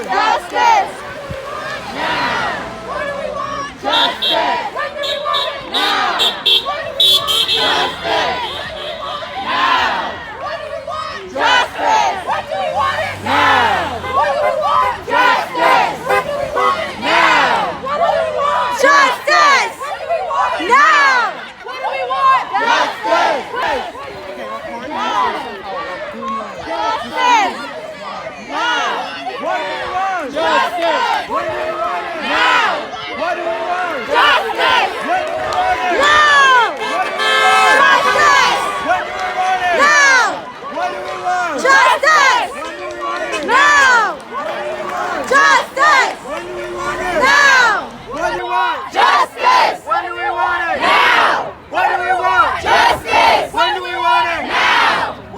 Justice! Now! What do we want? Justice! When do we want it? Now! What do we want? Justice! Now! What do we want? Justice! When do we want it? Now! What do we want? Justice! When do we want it? Now! What do we want? Justice! When do we want it? Now! What do we want? Justice! Justice! Now! What do we want? Justice! When do we want it? Now! What do we want? Justice! When do we want it? Now! What do we want? Justice! When do we want it? Now!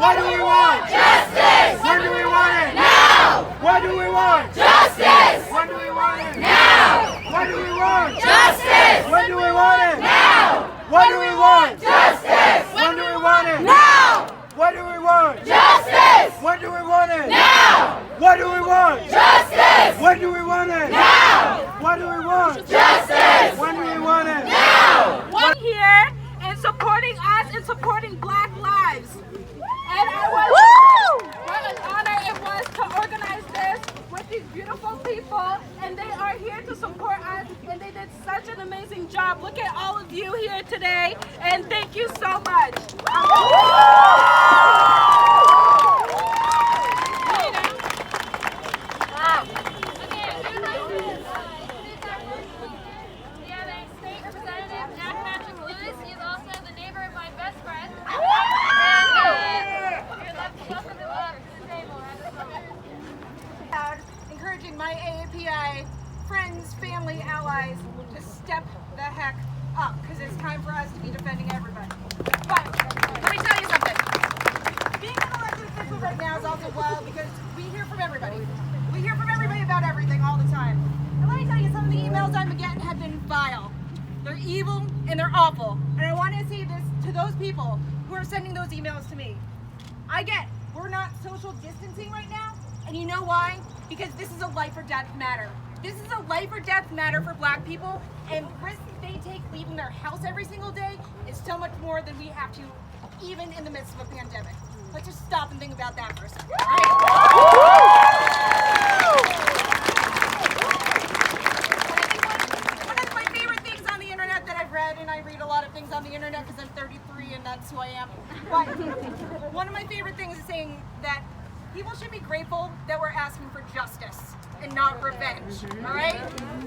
What do we want? Justice! When do we want it? Now! What do we want? Justice! When do we want it? Now! What do we want? Justice! When do we want it? Now! What do we want? Justice! When do we want it? Now! What do we want? Justice! When do we want it? Now! What do we want? Justice! When do we want it? Now! What do we want? Justice! When do we want it? Now! What do we want? Justice! When do we want it? Now! What do we want? Justice! When do we want it? Now! What do we want? Justice! When do we want it? Now! What do we want? Justice! When do we want it? Now! One here and supporting us and supporting Black lives. And what an honor it was to organize this with these beautiful people, and they are here to support us, and they did such an amazing job. Look at all of you here today, and thank you so much. Encouraging my AAPI friends, family, allies to step the heck up, because it's time for us to be defending everybody. But let me tell you something. Being an elected official right now is also wild because we hear from everybody. We hear from everybody about everything all the time. And let me tell you, some of the emails I'm getting have been vile. They're evil and they're awful. And I want to say this to those people who are sending those emails to me. I get we're not social distancing right now. And you know why? Because this is a life or death matter. This is a life or death matter for Black people, and the risk they take leaving their house every single day is so much more than we have to, even in the midst of a pandemic. Let's just stop and think about that for a second, all right? One of my favorite things on the internet that I've read, and I read a lot of things on the internet because I'm 33 and that's who I am, but one of my favorite things is saying that people should be grateful that we're asking for justice and not revenge, all right?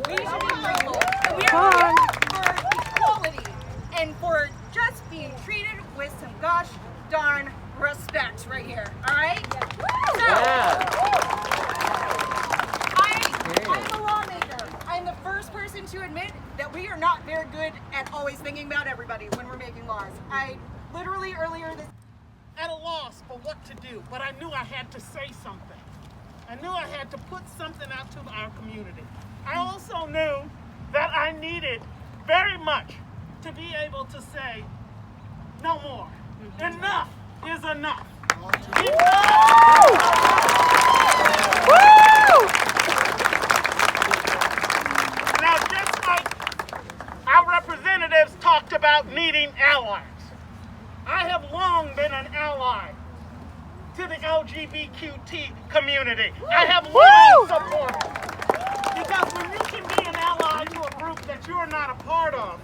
We should be grateful. And we are looking for equality and for just being treated with some gosh darn respect right here, all right? So, I'm a lawmaker. I'm the first person to admit that we are not very good at always thinking about everybody when we're making laws. I literally earlier this at a loss for what to do, but I knew I had to say something. I knew I had to put something out to our community. I also knew that I needed very much to be able to say, no more. Enough is enough. Now, just like our representatives talked about needing allies, I have long been an ally to the LGBTQ community. I have long supported. Because when you can be an ally to a group that you're not a part of,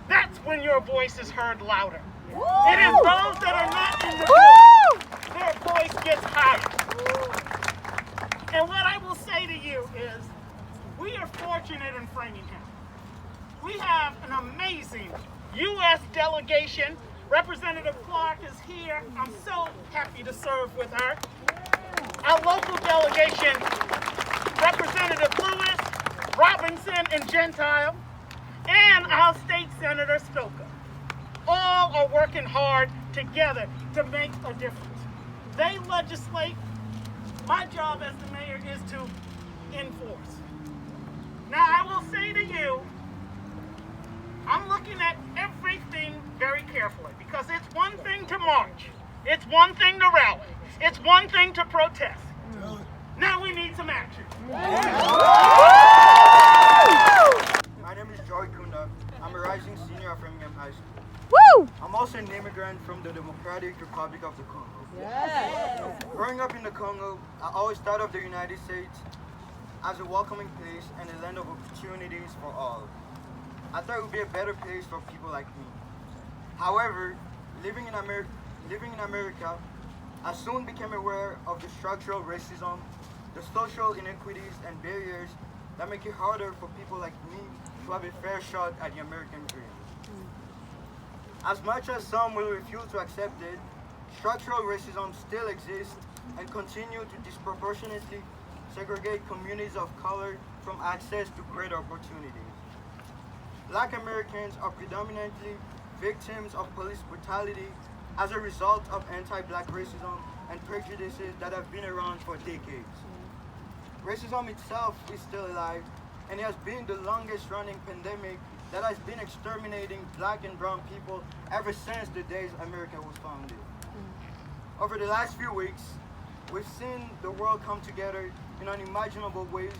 that's when your voice is heard louder. It is those that are not in the group, their voice gets higher. And what I will say to you is, we are fortunate in Framingham. We have an amazing U.S. delegation. Representative Clark is here. I'm so happy to serve with her. Our local delegation, Representative Lewis, Robinson, and Gentile, and our state Senator Stoker. All are working hard together to make a difference. They legislate. My job as the mayor is to enforce. Now, I will say to you, I'm looking at everything very carefully because it's one thing to march, it's one thing to rally, it's one thing to protest. Now we need some action. My name is Joy Kunda. I'm a rising senior at Framingham High School. Woo! I'm also an immigrant from the Democratic Republic of the Congo. Yes. Growing up in the Congo, I always thought of the United States as a welcoming place and a land of opportunities for all. I thought it would be a better place for people like me. However, living in America, I soon became aware of the structural racism, the social inequities and barriers that make it harder for people like me to have a fair shot at the American dream. As much as some will refuse to accept it, structural racism still exists and continue to disproportionately segregate communities of color from access to greater opportunities. Black Americans are predominantly victims of police brutality as a result of anti-black racism and prejudices that have been around for decades. Racism itself is still alive, and it has been the longest running pandemic that has been exterminating black and brown people ever since the days America was founded. Over the last few weeks, we've seen the world come together in unimaginable ways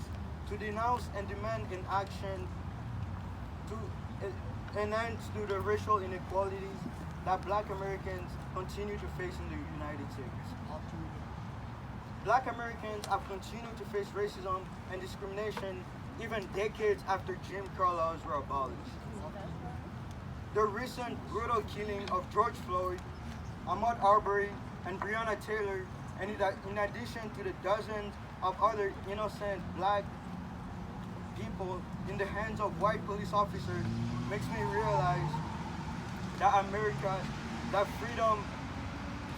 to denounce and demand an action to an end to the racial inequalities that black Americans continue to face in the United States. Black Americans have continued to face racism and discrimination even decades after Jim Crow laws were abolished. The recent brutal killing of George Floyd, Ahmaud Arbery, and Breonna Taylor, and in addition to the dozens of other innocent black people in the hands of white police officers, makes me realize that America, that freedom,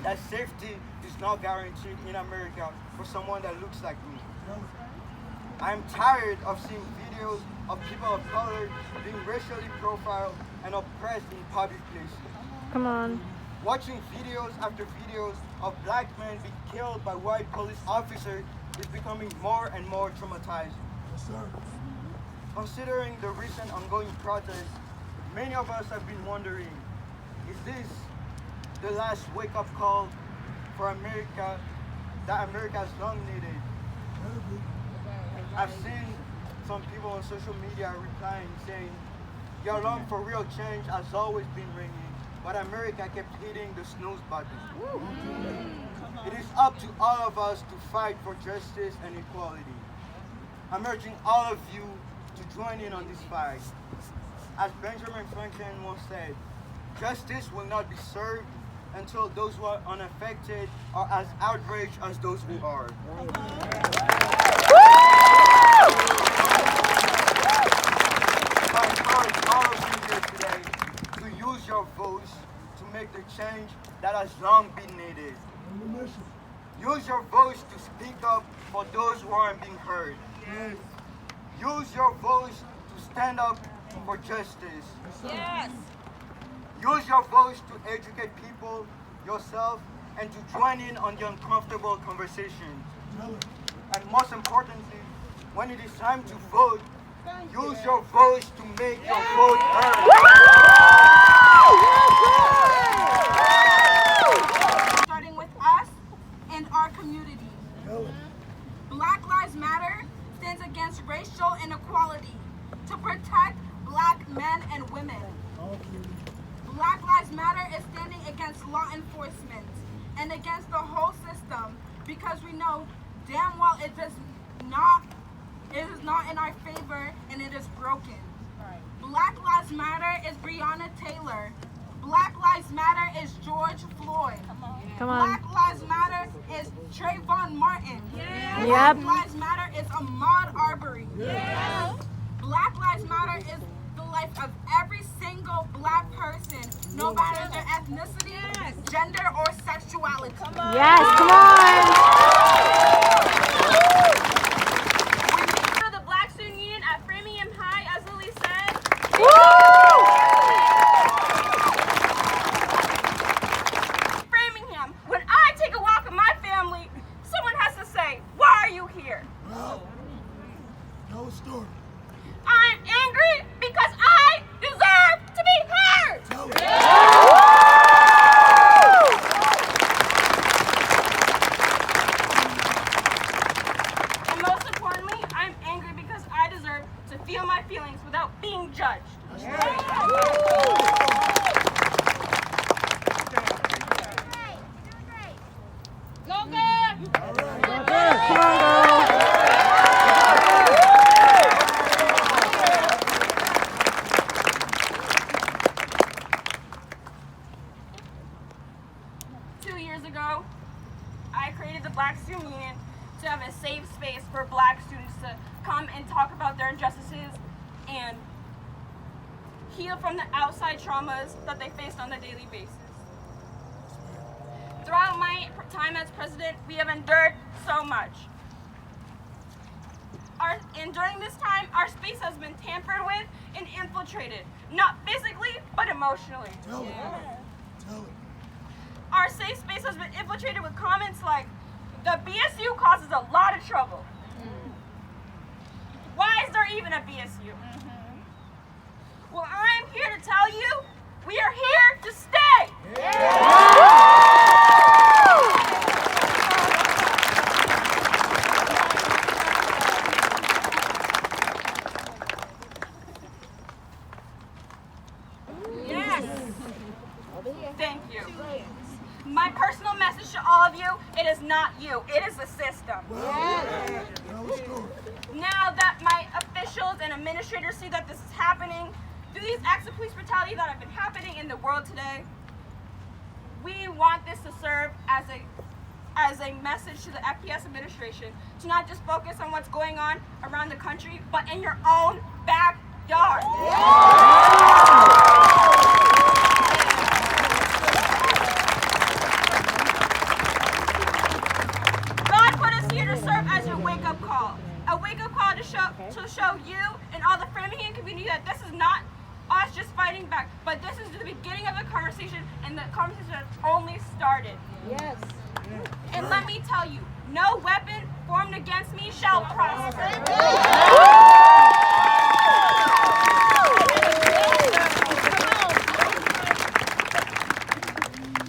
that safety is not guaranteed in America for someone that looks like me. I'm tired of seeing videos of people of color being racially profiled and oppressed in public places. Come on. Watching videos after videos of black men be killed by white police officers is becoming more and more traumatizing. Yes, sir. Considering the recent ongoing protests, many of us have been wondering, is this the last wake-up call for America that America has long needed? I've seen some people on social media replying saying, your alarm for real change has always been ringing, but America kept hitting the snooze button. It is up to all of us to fight for justice and equality. I'm urging all of you to join in on this fight. As Benjamin Franklin once said, justice will not be served until those who are unaffected are as outraged as those who are. I encourage all of you here today to use your voice to make the change that has long been needed. Use your voice to speak up for those who aren't being heard. Use your voice to stand up for justice. Yes. Use your voice to educate people, yourself, and to join in on the uncomfortable conversations. And most importantly, when it is time to vote, use your voice to make your vote heard. Starting with us and our community. Black Lives Matter stands against racial inequality to protect black men and women. Black Lives Matter is standing against law enforcement and against the whole system because we know damn well it is not in our favor and it is broken. Black Lives Matter is Breonna Taylor. Black Lives Matter is George Floyd. Come on. Black Lives Matter is Trayvon Martin. Yep. Black Lives Matter is Ahmaud Arbery. Black Lives Matter is the life of every single black person, no matter their ethnicity, gender, or sexuality. Yes, come on. For the Black Student Union at Framingham High, as Lily said. Framingham, when I take a walk with my family, someone has to say, why are you here? No story. I'm angry because I deserve to be heard. Tell 2 years ago, I created the Black Student Union to have a safe space for Black students to come and talk about their injustices and heal from the outside traumas that they faced on a daily basis. Throughout my time as president, we have endured so much. And during this time, our space has been tampered with and infiltrated, not physically, but emotionally. Our safe space has been infiltrated with comments like, the BSU causes a lot of trouble. Why is there even a BSU? Well, I'm here to tell you, we are here to stay. Thank you. My personal message to all of you, it is not you, it is the system. Now that my officials and administrators see that this is happening, through these acts of police brutality that have been happening in the world today, we want this to serve as a message to the FPS administration to not just focus on what's going on around the country, but in your own backyard. As your wake-up call. A wake-up call to show you and all the Framingham community that this is not us just fighting back, but this is the beginning of a conversation, and the conversation has only started. Yes. And let me tell you, no weapon formed against me shall prosper.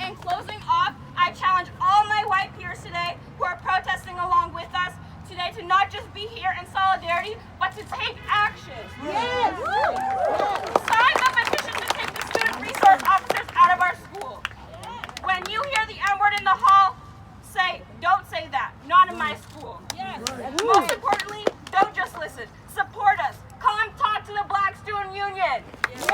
In closing off, I challenge all my white peers today who are protesting along with us today to not just be here in solidarity, but to take action. Yes. Sign the petition to take the student resource officers out of our school. When you hear the N-word in the hall, say, don't say that. Not in my school. Yes. Most importantly, don't just listen. Support us. Come talk to the Black Student Union. Yes.